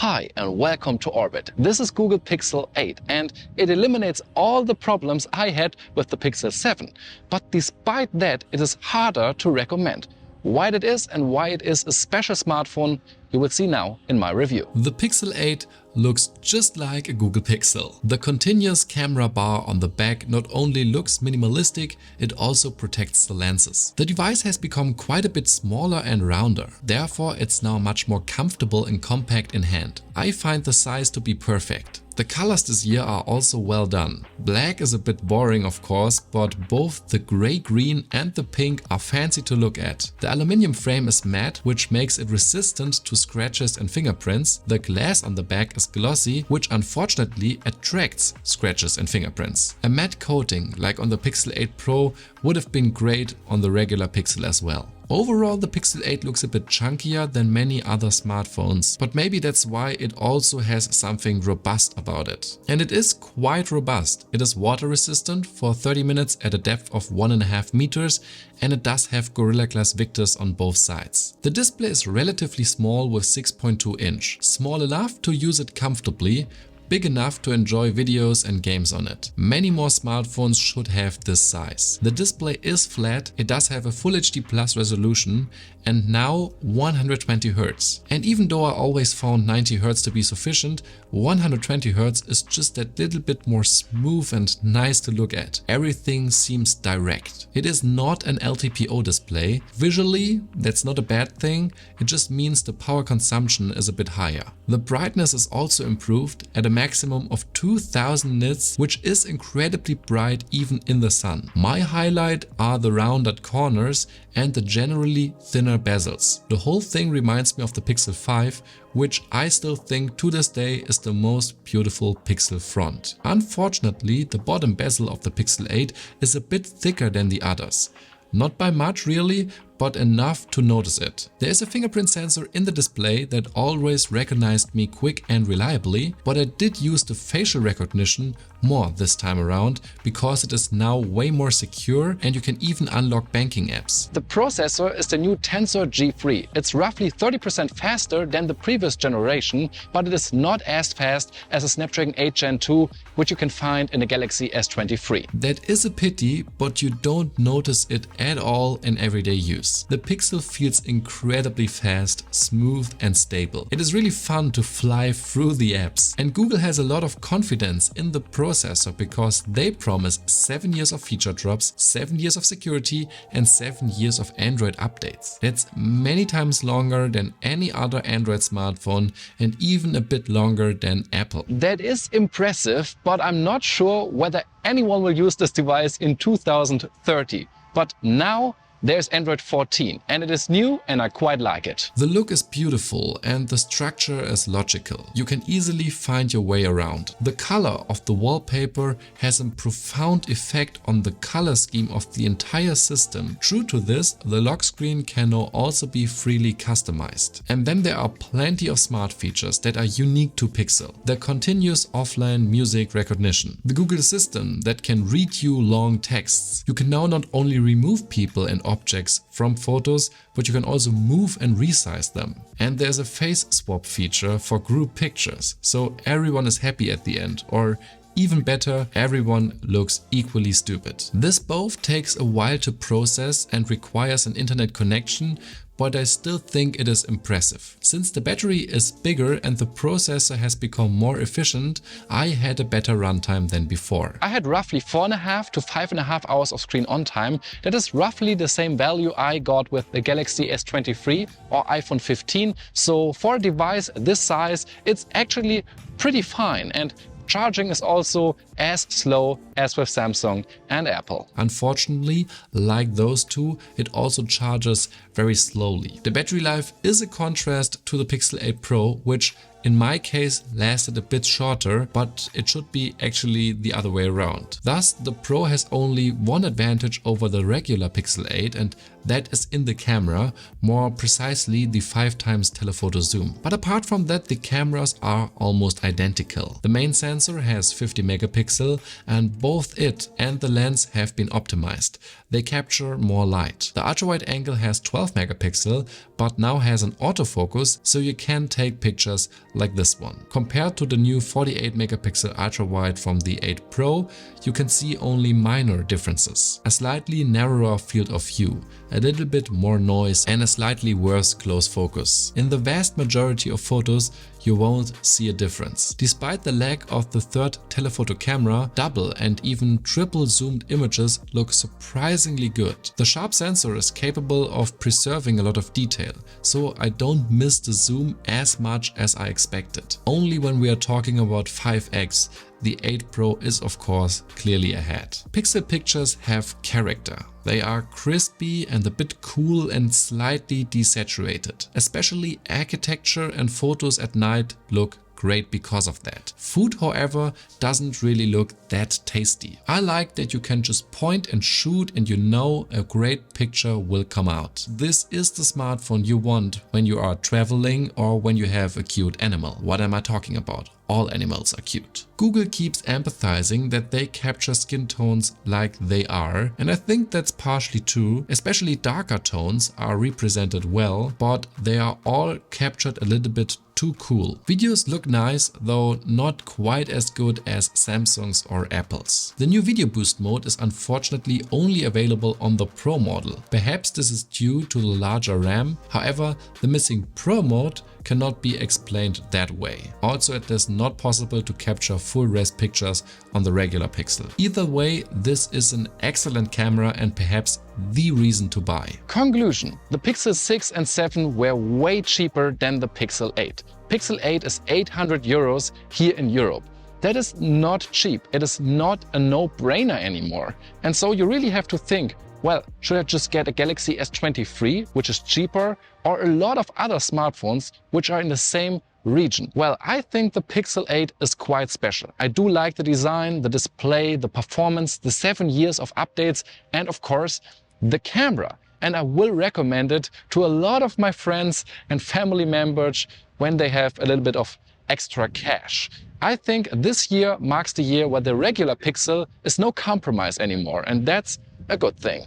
Hi and welcome to Orbit. This is Google Pixel 8 and it eliminates all the problems I had with the Pixel 7. But despite that, it is harder to recommend. Why that is and why it is a special smartphone, you will see now in my review. The Pixel 8 looks just like a Google Pixel. The continuous camera bar on the back not only looks minimalistic, it also protects the lenses. The device has become quite a bit smaller and rounder. Therefore, it's now much more comfortable and compact in hand. I find the size to be perfect. The colors this year are also well done. Black is a bit boring of course, but both the grey-green and the pink are fancy to look at. The aluminium frame is matte, which makes it resistant to scratches and fingerprints. The glass on the back is glossy, which unfortunately attracts scratches and fingerprints. A matte coating, like on the Pixel 8 Pro, would have been great on the regular Pixel as well. Overall, the Pixel 8 looks a bit chunkier than many other smartphones, but maybe that's why it also has something robust about it. And it is quite robust. It is water resistant for 30 minutes at a depth of 1.5 meters, and it does have Gorilla Glass Victus on both sides. The display is relatively small with 6.2 inch, small enough to use it comfortably, big enough to enjoy videos and games on it. Many more smartphones should have this size. The display is flat, it does have a Full HD Plus resolution and now 120 Hz. And even though I always found 90 Hz to be sufficient, 120 Hz is just that little bit more smooth and nice to look at. Everything seems direct. It is not an LTPO display. Visually, that's not a bad thing, it just means the power consumption is a bit higher. The brightness is also improved at a maximum of 2000 nits, which is incredibly bright even in the sun. My highlight are the rounded corners and the generally thinner bezels. The whole thing reminds me of the Pixel 5, which I still think to this day is the most beautiful Pixel front. Unfortunately, the bottom bezel of the Pixel 8 is a bit thicker than the others. Not by much really, but enough to notice it. There is a fingerprint sensor in the display that always recognized me quick and reliably, but I did use the facial recognition more this time around because it is now way more secure and you can even unlock banking apps. The processor is the new Tensor G3. It's roughly 30% faster than the previous generation, but it is not as fast as a Snapdragon 8 Gen 2, which you can find in the Galaxy S23. That is a pity, but you don't notice it at all in everyday use. The Pixel feels incredibly fast, smooth and stable. It is really fun to fly through the apps. And Google has a lot of confidence in the processor because they promise 7 years of feature drops, 7 years of security and 7 years of Android updates. That's many times longer than any other Android smartphone and even a bit longer than Apple. That is impressive, but I'm not sure whether anyone will use this device in 2030. But now there's Android 14 and it is new and I quite like it. The look is beautiful and the structure is logical. You can easily find your way around. The color of the wallpaper has a profound effect on the color scheme of the entire system. True to this, the lock screen can now also be freely customized. And then there are plenty of smart features that are unique to Pixel. The continuous offline music recognition. The Google Assistant that can read you long texts. You can now not only remove people and objects from photos, but you can also move and resize them. And there's a face swap feature for group pictures, so everyone is happy at the end, or even better, everyone looks equally stupid. This both takes a while to process and requires an internet connection, but I still think it is impressive. Since the battery is bigger and the processor has become more efficient, I had a better runtime than before. I had roughly 4.5 to 5.5 hours of screen on time. That is roughly the same value I got with the Galaxy S23 or iPhone 15. So for a device this size, it's actually pretty fine. And charging is also as slow as with Samsung and Apple. Unfortunately, like those two, it also charges very slowly. The battery life is a contrast to the Pixel 8 Pro, which in my case lasted a bit shorter, but it should be actually the other way around. Thus, the Pro has only one advantage over the regular Pixel 8 and that is in the camera, more precisely the 5x telephoto zoom. But apart from that, the cameras are almost identical. The main sensor has 50 megapixel and both it and the lens have been optimized. They capture more light. The ultra-wide angle has 12 megapixel but now has an autofocus, so you can take pictures like this one. Compared to the new 48 megapixel ultra-wide from the 8 Pro, you can see only minor differences. A slightly narrower field of view, a little bit more noise and a slightly worse close focus. In the vast majority of photos, you won't see a difference. Despite the lack of the third telephoto camera, double and even triple zoomed images look surprisingly good. The sharp sensor is capable of preserving a lot of detail, so I don't miss the zoom as much as I expected. Only when we are talking about 5x, the 8 Pro is of course clearly ahead. Pixel pictures have character. They are crispy and a bit cool and slightly desaturated. Especially architecture and photos at night look great because of that. Food, however, doesn't really look that tasty. I like that you can just point and shoot and you know a great picture will come out. This is the smartphone you want when you are traveling or when you have a cute animal. What am I talking about? All animals are cute. Google keeps emphasizing that they capture skin tones like they are, and I think that's partially true. Especially darker tones are represented well, but they are all captured a little bit too cool. Videos look nice, though not quite as good as Samsung's or Apple's. The new video boost mode is unfortunately only available on the Pro model. Perhaps this is due to the larger RAM. However, the missing Pro mode cannot be explained that way. Also, it is not possible to capture full res pictures on the regular Pixel. Either way, this is an excellent camera and perhaps the reason to buy. Conclusion: the Pixel 6 and 7 were way cheaper than the Pixel 8. Pixel 8 is 800 euros here in Europe. That is not cheap. It is not a no-brainer anymore. And so you really have to think, well, should I just get a Galaxy S23, which is cheaper, or a lot of other smartphones which are in the same region? Well, I think the Pixel 8 is quite special. I do like the design, the display, the performance, the 7 years of updates, and of course, the camera. And I will recommend it to a lot of my friends and family members when they have a little bit of extra cash. I think this year marks the year where the regular Pixel is no compromise anymore, and that's a good thing.